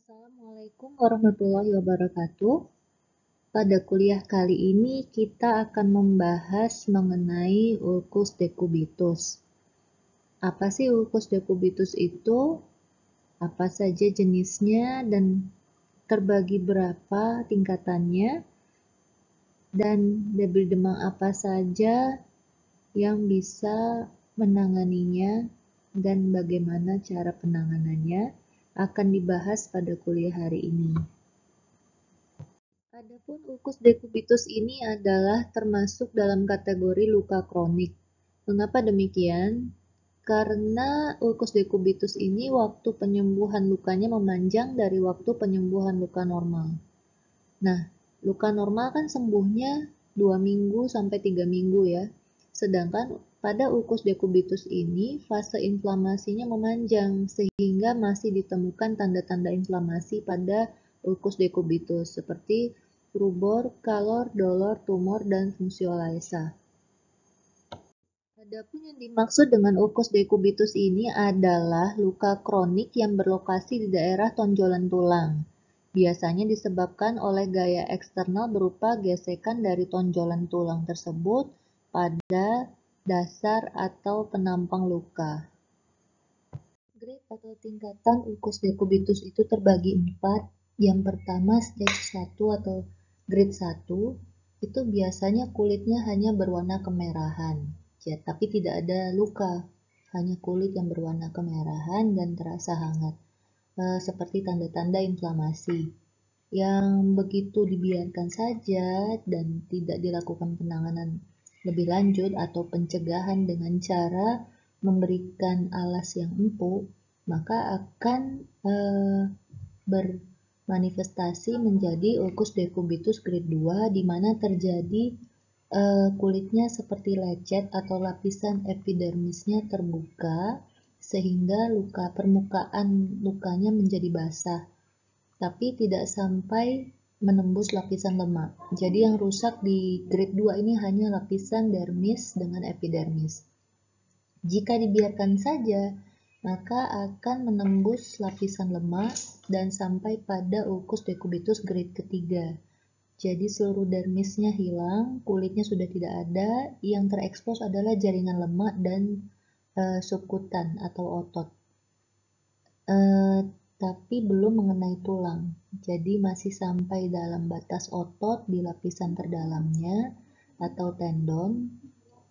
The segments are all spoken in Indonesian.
Assalamualaikum warahmatullahi wabarakatuh. Pada kuliah kali ini kita akan membahas mengenai ulcus decubitus. Apa sih ulcus decubitus itu? Apa saja jenisnya dan terbagi berapa tingkatannya? Dan debit demam apa saja yang bisa menanganinya dan bagaimana cara penanganannya akan dibahas pada kuliah hari ini. Adapun ulcus decubitus ini adalah termasuk dalam kategori luka kronik. Mengapa demikian? Karena ulcus decubitus ini waktu penyembuhan lukanya memanjang dari waktu penyembuhan luka normal. Nah, luka normal kan sembuhnya 2 minggu sampai 3 minggu ya. Sedangkan pada ulcus decubitus ini fase inflamasinya memanjang sehingga masih ditemukan tanda-tanda inflamasi pada ulcus decubitus seperti rubor, kalor, dolor, tumor, dan fungsiolesa. Adapun yang dimaksud dengan ulcus decubitus ini adalah luka kronik yang berlokasi di daerah tonjolan tulang. Biasanya disebabkan oleh gaya eksternal berupa gesekan dari tonjolan tulang tersebut pada dasar atau penampang luka. Grade atau tingkatan ulcus decubitus itu terbagi 4. Yang pertama stage 1 atau grade 1 itu biasanya kulitnya hanya berwarna kemerahan, ya, tapi tidak ada luka, hanya kulit yang berwarna kemerahan dan terasa hangat, seperti tanda-tanda inflamasi. Yang begitu dibiarkan saja dan tidak dilakukan penanganan lebih lanjut atau pencegahan dengan cara memberikan alas yang empuk, maka akan bermanifestasi menjadi ulcus decubitus grade 2 di mana terjadi kulitnya seperti lecet atau lapisan epidermisnya terbuka sehingga permukaan lukanya menjadi basah, tapi tidak sampai menembus lapisan lemak. Jadi yang rusak di grade 2 ini hanya lapisan dermis dengan epidermis. Jika dibiarkan saja, maka akan menembus lapisan lemak dan sampai pada ulcus decubitus grade ketiga. Jadi seluruh dermisnya hilang, kulitnya sudah tidak ada, yang terekspos adalah jaringan lemak dan subkutan atau otot. Tapi belum mengenai tulang, jadi masih sampai dalam batas otot di lapisan terdalamnya atau tendon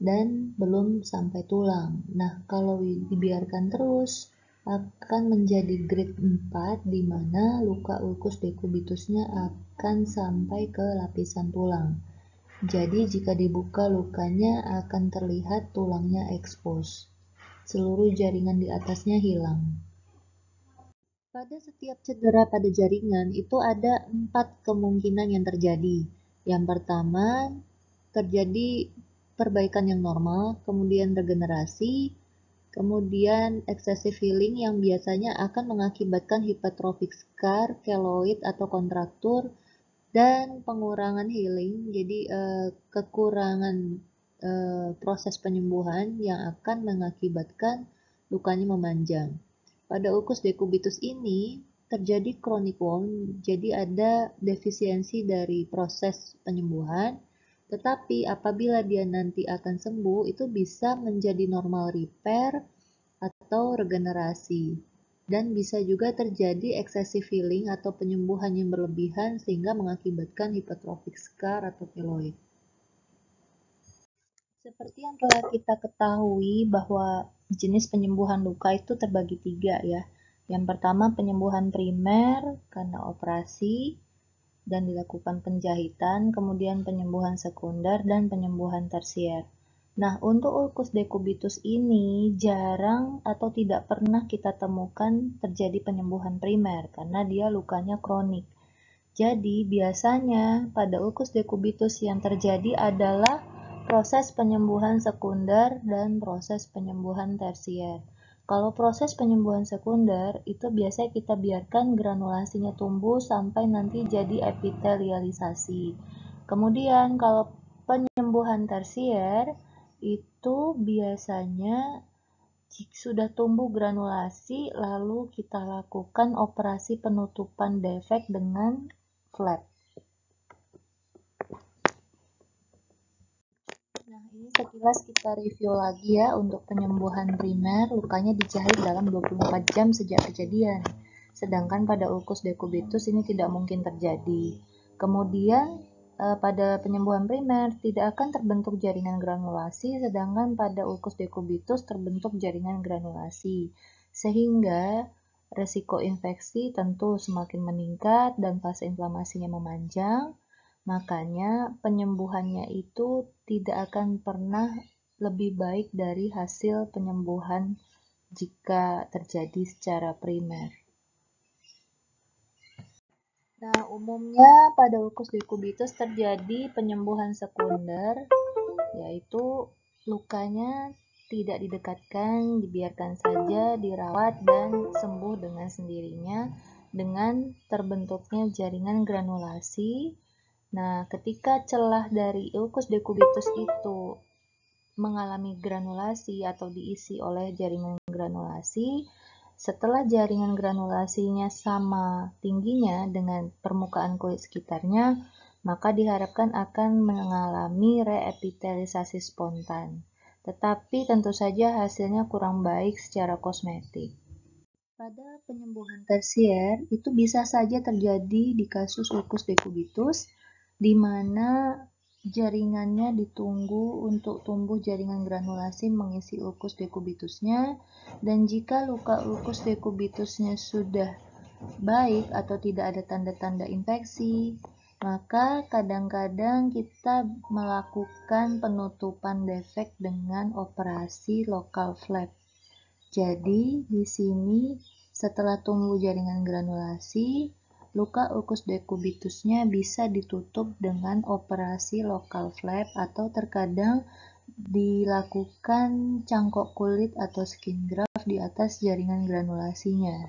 dan belum sampai tulang. Nah, kalau dibiarkan terus akan menjadi grade 4 di mana luka ulcus decubitusnya akan sampai ke lapisan tulang. Jadi jika dibuka lukanya akan terlihat tulangnya ekspos. Seluruh jaringan di atasnya hilang. Pada setiap cedera pada jaringan itu ada 4 kemungkinan yang terjadi. Yang pertama, terjadi perbaikan yang normal, kemudian regenerasi, kemudian excessive healing yang biasanya akan mengakibatkan hypertrophic scar, keloid atau kontraktur, dan pengurangan healing, jadi kekurangan proses penyembuhan yang akan mengakibatkan lukanya memanjang. Pada ulcus decubitus ini terjadi chronic wound, jadi ada defisiensi dari proses penyembuhan, tetapi apabila dia nanti akan sembuh, itu bisa menjadi normal repair atau regenerasi. Dan bisa juga terjadi excessive healing atau penyembuhan yang berlebihan sehingga mengakibatkan hypertrophic scar atau keloid. Seperti yang telah kita ketahui bahwa jenis penyembuhan luka itu terbagi 3 ya. Yang pertama penyembuhan primer karena operasi dan dilakukan penjahitan, kemudian penyembuhan sekunder dan penyembuhan tersier. Nah, untuk ulcus decubitus ini jarang atau tidak pernah kita temukan terjadi penyembuhan primer karena dia lukanya kronik. Jadi, biasanya pada ulcus decubitus yang terjadi adalah proses penyembuhan sekunder dan proses penyembuhan tersier. Kalau proses penyembuhan sekunder itu biasanya kita biarkan granulasinya tumbuh sampai nanti jadi epitelialisasi. Kemudian kalau penyembuhan tersier itu biasanya Jika sudah tumbuh granulasi, lalu kita lakukan operasi penutupan defek dengan flap. Nah, ini sekilas kita review lagi ya untuk penyembuhan primer. Lukanya dijahit dalam 24 jam sejak kejadian. Sedangkan pada ulcus decubitus ini tidak mungkin terjadi. Kemudian pada penyembuhan primer tidak akan terbentuk jaringan granulasi, sedangkan pada ulcus decubitus terbentuk jaringan granulasi. Sehingga resiko infeksi tentu semakin meningkat dan fase inflamasinya memanjang. Makanya penyembuhannya itu tidak akan pernah lebih baik dari hasil penyembuhan jika terjadi secara primer. Nah, umumnya pada ulcus decubitus terjadi penyembuhan sekunder, yaitu lukanya tidak didekatkan, dibiarkan saja, dirawat, dan sembuh dengan sendirinya dengan terbentuknya jaringan granulasi. Nah, ketika celah dari ulcus decubitus itu mengalami granulasi atau diisi oleh jaringan granulasi, setelah jaringan granulasinya sama tingginya dengan permukaan kulit sekitarnya, maka diharapkan akan mengalami reepitelisasi spontan. Tetapi tentu saja hasilnya kurang baik secara kosmetik. Pada penyembuhan tersier, itu bisa saja terjadi di kasus ulcus decubitus, di mana jaringannya ditunggu untuk tumbuh jaringan granulasi mengisi ulcus decubitusnya, dan jika luka ulcus decubitusnya sudah baik atau tidak ada tanda-tanda infeksi, maka kadang-kadang kita melakukan penutupan defek dengan operasi local flap. Jadi, di sini setelah tumbuh jaringan granulasi, luka ulcus decubitusnya bisa ditutup dengan operasi local flap atau terkadang dilakukan cangkok kulit atau skin graft di atas jaringan granulasinya.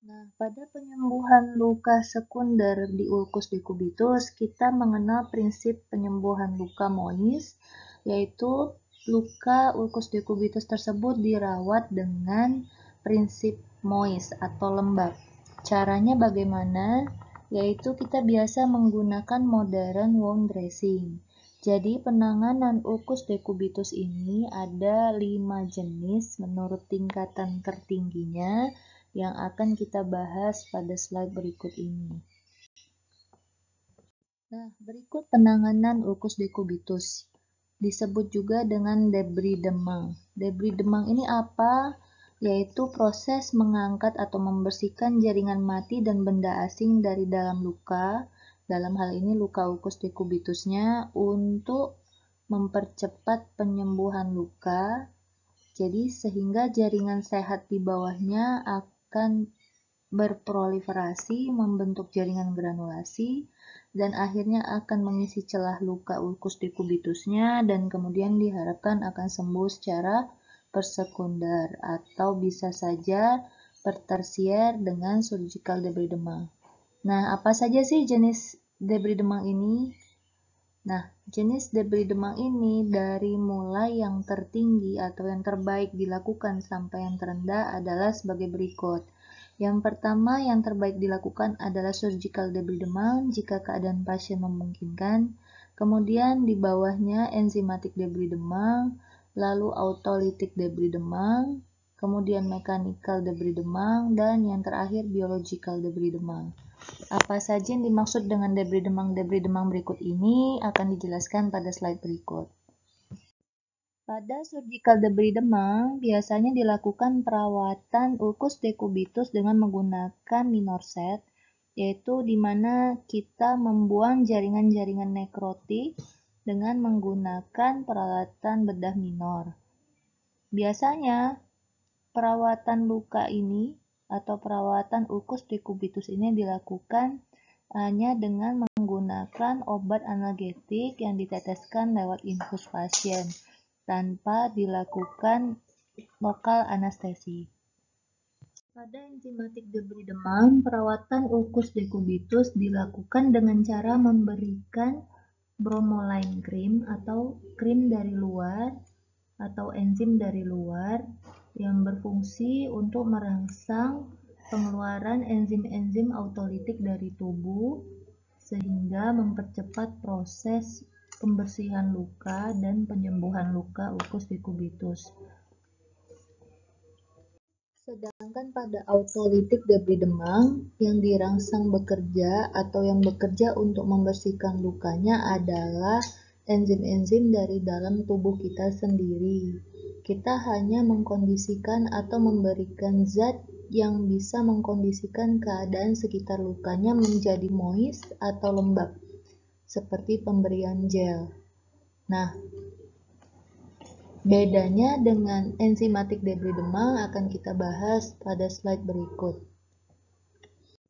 Nah, pada penyembuhan luka sekunder di ulcus decubitus, kita mengenal prinsip penyembuhan luka mois, yaitu luka ulcus decubitus tersebut dirawat dengan prinsip mois atau lembab. Caranya bagaimana? Yaitu kita biasa menggunakan modern wound dressing. Jadi penanganan ulcus decubitus ini ada 5 jenis menurut tingkatan tertingginya yang akan kita bahas pada slide berikut ini. Nah, berikut penanganan ulcus decubitus. Disebut juga dengan debridement. Debridement ini apa? Yaitu proses mengangkat atau membersihkan jaringan mati dan benda asing dari dalam luka, dalam hal ini luka ulcus decubitusnya, untuk mempercepat penyembuhan luka. Jadi sehingga jaringan sehat di bawahnya akan berproliferasi, membentuk jaringan granulasi, dan akhirnya akan mengisi celah luka ulcus decubitusnya, dan kemudian diharapkan akan sembuh secara persekunder atau bisa saja pertersier dengan surgical debridement. Nah, apa saja sih jenis debridement ini? Nah, jenis debridement ini dari mulai yang tertinggi atau yang terbaik dilakukan sampai yang terendah adalah sebagai berikut. Yang pertama yang terbaik dilakukan adalah surgical debridement jika keadaan pasien memungkinkan. Kemudian di bawahnya enzymatic debridement, lalu autolytic debridement, kemudian mechanical debridement, dan yang terakhir biological debridement. Apa saja yang dimaksud dengan debridement berikut ini akan dijelaskan pada slide berikut. Pada surgical debridement, biasanya dilakukan perawatan ulcus decubitus dengan menggunakan minor set, yaitu di mana kita membuang jaringan-jaringan nekrotik dengan menggunakan peralatan bedah minor. Biasanya, perawatan luka ini atau perawatan ulcus decubitus ini dilakukan hanya dengan menggunakan obat analgetik yang diteteskan lewat infus pasien tanpa dilakukan lokal anestesi. Pada enzymatic debridement, perawatan ulcus decubitus dilakukan dengan cara memberikan bromelain cream atau krim dari luar atau enzim dari luar yang berfungsi untuk merangsang pengeluaran enzim-enzim autolitik dari tubuh sehingga mempercepat proses pembersihan luka dan penyembuhan luka ulkus dekubitus. Sedangkan pada autolitik debris demam yang dirangsang bekerja atau yang bekerja untuk membersihkan lukanya adalah enzim-enzim dari dalam tubuh kita sendiri. Kita hanya mengkondisikan atau memberikan zat yang bisa mengkondisikan keadaan sekitar lukanya menjadi moist atau lembab, seperti pemberian gel. Nah, bedanya dengan enzimatik debris demam akan kita bahas pada slide berikut.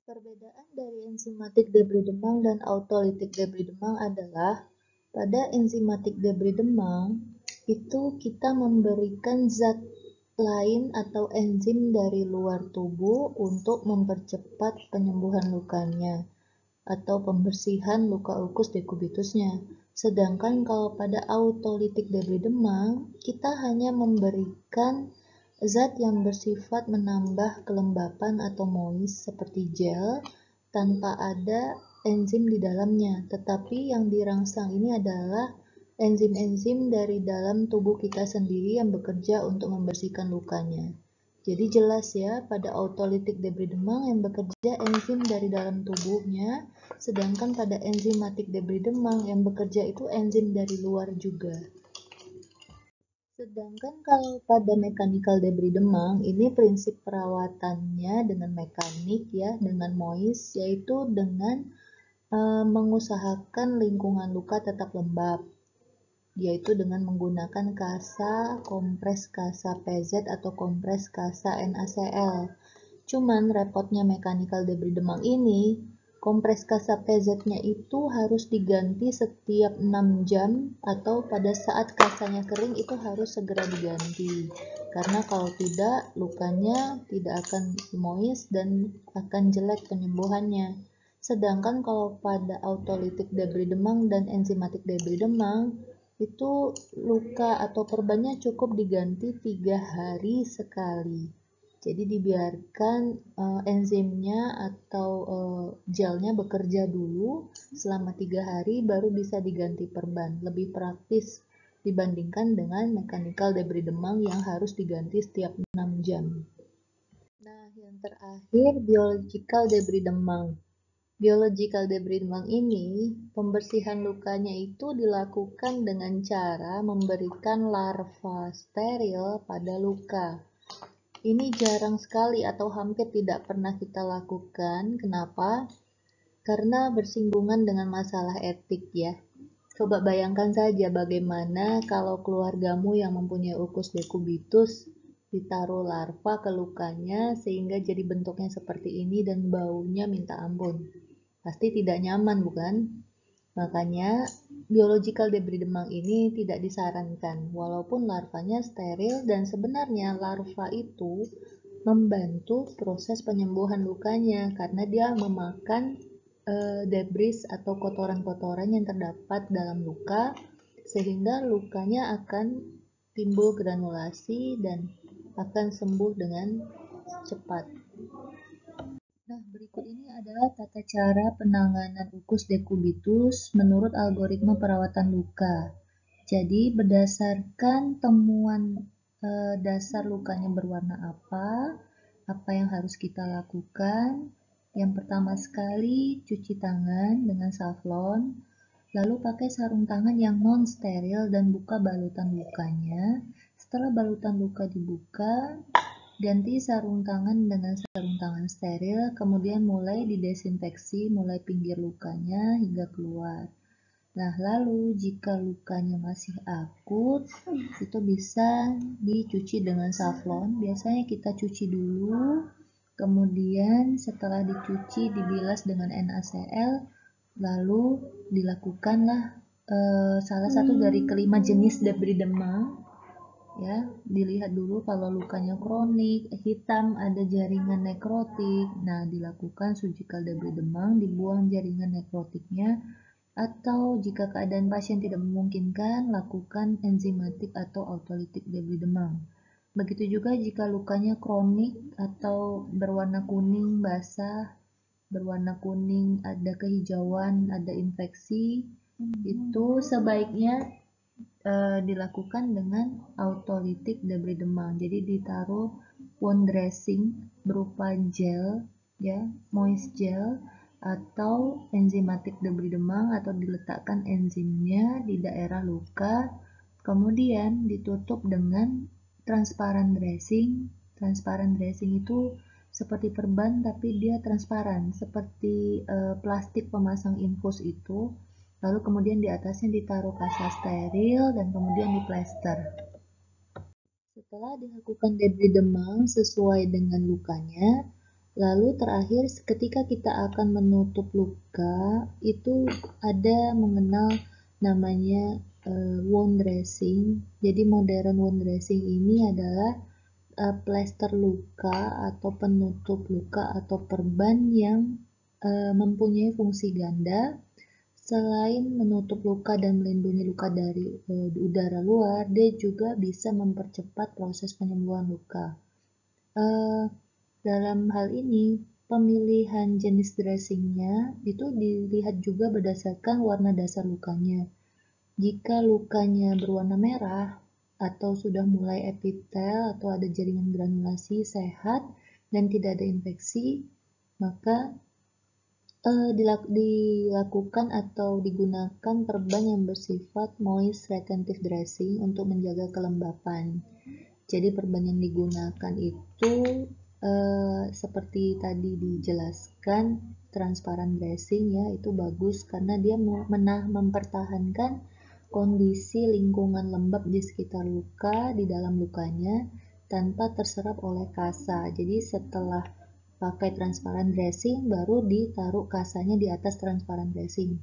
Perbedaan dari enzimatik debris demam dan autolitik debris demam adalah pada enzimatik debris demam itu kita memberikan zat lain atau enzim dari luar tubuh untuk mempercepat penyembuhan lukanya atau pembersihan luka ulkus dekubitusnya. Sedangkan kalau pada autolitik debris demam, kita hanya memberikan zat yang bersifat menambah kelembapan atau moist seperti gel tanpa ada enzim di dalamnya. Tetapi yang dirangsang ini adalah enzim-enzim dari dalam tubuh kita sendiri yang bekerja untuk membersihkan lukanya. Jadi jelas ya, pada autolitik debris demam yang bekerja enzim dari dalam tubuhnya, sedangkan pada enzimatik debris demam yang bekerja itu enzim dari luar juga. Sedangkan kalau pada mechanical debris demam, ini prinsip perawatannya dengan mekanik ya, dengan moist, yaitu dengan mengusahakan lingkungan luka tetap lembab, yaitu dengan menggunakan kasa kompres kasa PZ atau kompres kasa NaCl. Cuman repotnya mechanical debris demam ini, kompres kasa PZ-nya itu harus diganti setiap 6 jam atau pada saat kasanya kering itu harus segera diganti. Karena kalau tidak, lukanya tidak akan moist dan akan jelek penyembuhannya. Sedangkan kalau pada autolitik debris demam dan enzimatik debris demam, itu luka atau perbannya cukup diganti 3 hari sekali. Jadi dibiarkan enzimnya atau gelnya bekerja dulu selama 3 hari baru bisa diganti perban. Lebih praktis dibandingkan dengan mechanical debris demam yang harus diganti setiap 6 jam. Nah, yang terakhir biological debris demam. Biological debris demam ini, pembersihan lukanya itu dilakukan dengan cara memberikan larva steril pada luka. Ini jarang sekali atau hampir tidak pernah kita lakukan. Kenapa? Karena bersinggungan dengan masalah etik ya. Coba bayangkan saja bagaimana kalau keluargamu yang mempunyai ulkus dekubitus ditaruh larva ke lukanya sehingga jadi bentuknya seperti ini dan baunya minta ampun. Pasti tidak nyaman, bukan? Makanya, biological debris demam ini tidak disarankan, walaupun larvanya steril dan sebenarnya larva itu membantu proses penyembuhan lukanya karena dia memakan debris atau kotoran-kotoran yang terdapat dalam luka sehingga lukanya akan timbul granulasi dan akan sembuh dengan cepat. Nah, berikut ini adalah tata cara penanganan ulkus dekubitus menurut algoritma perawatan luka. Jadi, berdasarkan temuan dasar lukanya berwarna apa yang harus kita lakukan? Yang pertama sekali, cuci tangan dengan safflon, lalu pakai sarung tangan yang non-steril dan buka balutan lukanya. Setelah balutan luka dibuka, ganti sarung tangan dengan sarung tangan steril, kemudian mulai didesinfeksi mulai pinggir lukanya hingga keluar. Nah, lalu jika lukanya masih akut, itu bisa dicuci dengan safflon. Biasanya kita cuci dulu, kemudian setelah dicuci dibilas dengan NaCl, lalu dilakukanlah salah satu dari kelima jenis debris demam. Ya, dilihat dulu kalau lukanya kronik, hitam, ada jaringan nekrotik. Nah, dilakukan surgical debris demam, dibuang jaringan nekrotiknya Atau jika keadaan pasien tidak memungkinkan, lakukan enzimatik atau autolitik debris demam. Begitu juga jika lukanya kronik atau berwarna kuning, basah, berwarna kuning, ada kehijauan, ada infeksi, itu sebaiknya dilakukan dengan autolitik debris demam. Jadi ditaruh wound dressing berupa gel, ya, moist gel atau enzimatik debris demam, atau diletakkan enzimnya di daerah luka, kemudian ditutup dengan transparan dressing. Transparan dressing itu seperti perban tapi dia transparan, seperti plastik pemasang infus itu. Lalu kemudian di atasnya ditaruh kasa steril dan kemudian diplester. Setelah dilakukan debris demam sesuai dengan lukanya, lalu terakhir ketika kita akan menutup luka, itu ada mengenal namanya wound dressing. Jadi modern wound dressing ini adalah plester luka atau penutup luka atau perban yang mempunyai fungsi ganda. Selain menutup luka dan melindungi luka dari udara luar, dia juga bisa mempercepat proses penyembuhan luka. Dalam hal ini, pemilihan jenis dressingnya itu dilihat juga berdasarkan warna dasar lukanya. Jika lukanya berwarna merah atau sudah mulai epitel atau ada jaringan granulasi sehat dan tidak ada infeksi, maka dilakukan atau digunakan perban yang bersifat moist retentive dressing untuk menjaga kelembapan. Jadi perban yang digunakan itu seperti tadi dijelaskan, transparan dressing, ya, itu bagus karena dia mempertahankan kondisi lingkungan lembab di sekitar luka, di dalam lukanya, tanpa terserap oleh kasa. Jadi setelah pakai transparan dressing, baru ditaruh kasanya di atas transparan dressing.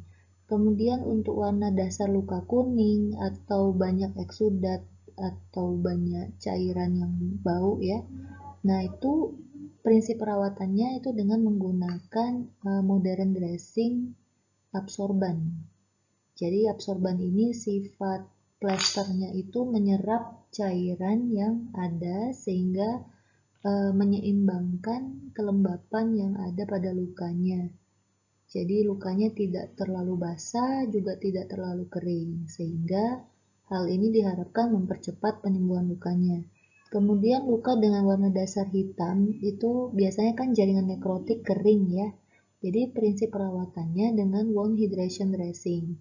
Kemudian untuk warna dasar luka kuning atau banyak eksudat atau banyak cairan yang bau, ya. Nah, itu prinsip perawatannya itu dengan menggunakan modern dressing absorban. Jadi absorban ini sifat plesternya itu menyerap cairan yang ada sehingga menyeimbangkan kelembapan yang ada pada lukanya. Jadi lukanya tidak terlalu basah, juga tidak terlalu kering, sehingga hal ini diharapkan mempercepat penyembuhan lukanya. Kemudian luka dengan warna dasar hitam itu biasanya kan jaringan nekrotik kering, ya. Jadi prinsip perawatannya dengan wound hydration dressing.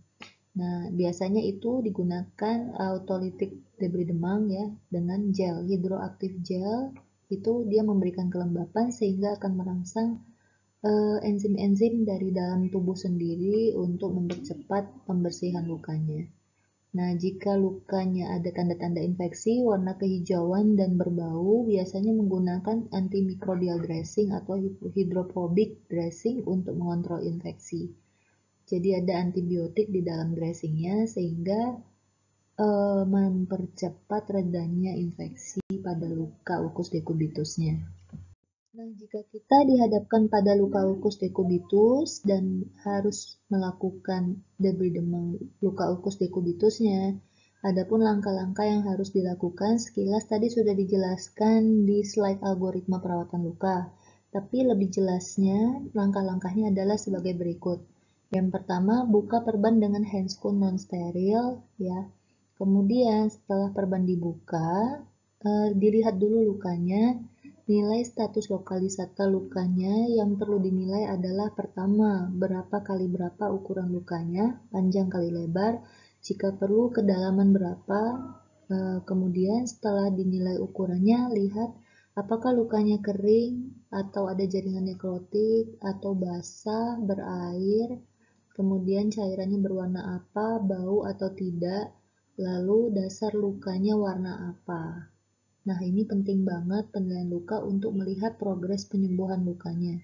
Nah, biasanya itu digunakan autolytic debris demam, ya, dengan gel, hidroaktif gel. Itu dia memberikan kelembapan sehingga akan merangsang enzim-enzim dari dalam tubuh sendiri untuk mempercepat pembersihan lukanya. Nah, jika lukanya ada tanda-tanda infeksi, warna kehijauan dan berbau, biasanya menggunakan antimikrobial dressing atau hidrophobic dressing untuk mengontrol infeksi. Jadi ada antibiotik di dalam dressingnya sehingga mempercepat redanya infeksi pada luka ulcus decubitusnya. Nah, jika kita dihadapkan pada luka ulcus decubitus dan harus melakukan debris demam luka ulcus decubitusnya, adapun langkah-langkah yang harus dilakukan sekilas tadi sudah dijelaskan di slide algoritma perawatan luka. Tapi lebih jelasnya, langkah-langkahnya adalah sebagai berikut. Yang pertama, buka perban dengan handscoon non-steril, ya. Kemudian setelah perban dibuka, dilihat dulu lukanya. Nilai status lokalisata lukanya yang perlu dinilai adalah pertama, berapa kali berapa ukuran lukanya, panjang kali lebar, jika perlu kedalaman berapa. Kemudian setelah dinilai ukurannya, lihat apakah lukanya kering atau ada jaringan nekrotik atau basah, berair, kemudian cairannya berwarna apa, bau atau tidak, lalu dasar lukanya warna apa. Nah, ini penting banget penilaian luka untuk melihat progres penyembuhan lukanya.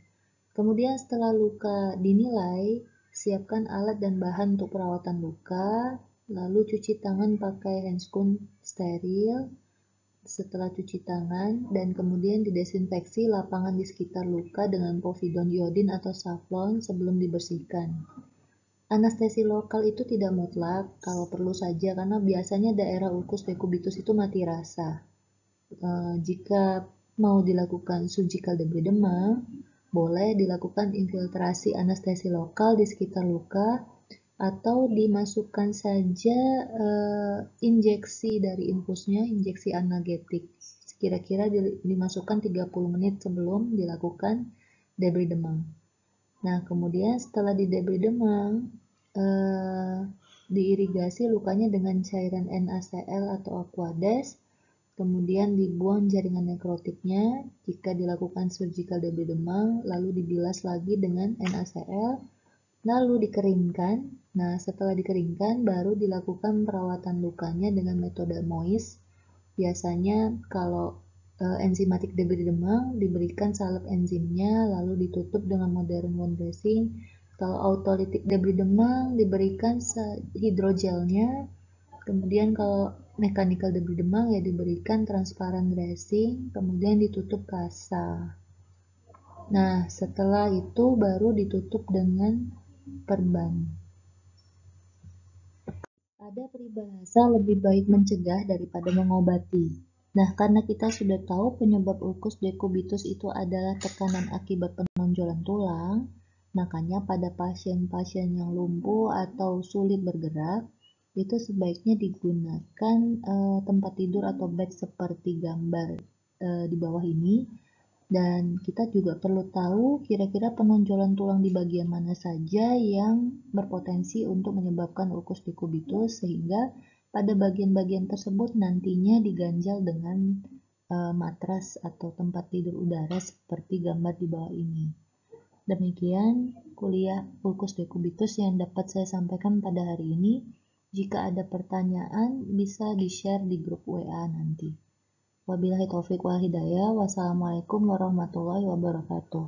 Kemudian setelah luka dinilai, siapkan alat dan bahan untuk perawatan luka, lalu cuci tangan pakai handscoon steril. Setelah cuci tangan, dan kemudian didesinfeksi lapangan di sekitar luka dengan povidone iodin atau safflon sebelum dibersihkan. Anestesi lokal itu tidak mutlak, kalau perlu saja karena biasanya daerah ulkus dekubitus itu mati rasa. Jika mau dilakukan surgical debris demam, boleh dilakukan infiltrasi anestesi lokal di sekitar luka atau dimasukkan saja injeksi dari infusnya, injeksi analgetik. Kira-kira dimasukkan 30 menit sebelum dilakukan debris demam. Nah, kemudian setelah di debris demam, diirigasi lukanya dengan cairan NaCl atau Aquades, kemudian dibuang jaringan nekrotiknya jika dilakukan surgical debris demam, lalu dibilas lagi dengan NaCl, lalu dikeringkan. Nah, setelah dikeringkan, baru dilakukan perawatan lukanya dengan metode MOIS. Biasanya kalau enzimatik debris demam diberikan salep enzimnya, lalu ditutup dengan modern wound dressing. Kalau autolytic debris demam diberikan hidrogelnya. Kemudian kalau mechanical debris demam ya diberikan transparent dressing, kemudian ditutup kasa. Nah, setelah itu baru ditutup dengan perban. Ada peribahasa lebih baik mencegah daripada mengobati. Nah, karena kita sudah tahu penyebab ulkus dekubitus itu adalah tekanan akibat penonjolan tulang, makanya pada pasien-pasien yang lumpuh atau sulit bergerak, itu sebaiknya digunakan tempat tidur atau bed seperti gambar di bawah ini. Dan kita juga perlu tahu kira-kira penonjolan tulang di bagian mana saja yang berpotensi untuk menyebabkan ulkus dekubitus, sehingga pada bagian-bagian tersebut nantinya diganjal dengan matras atau tempat tidur udara seperti gambar di bawah ini. Demikian kuliah ulkus dekubitus yang dapat saya sampaikan pada hari ini. Jika ada pertanyaan bisa di-share di grup WA nanti. Wabillahi taufiq wal hidayah. Wassalamualaikum warahmatullahi wabarakatuh.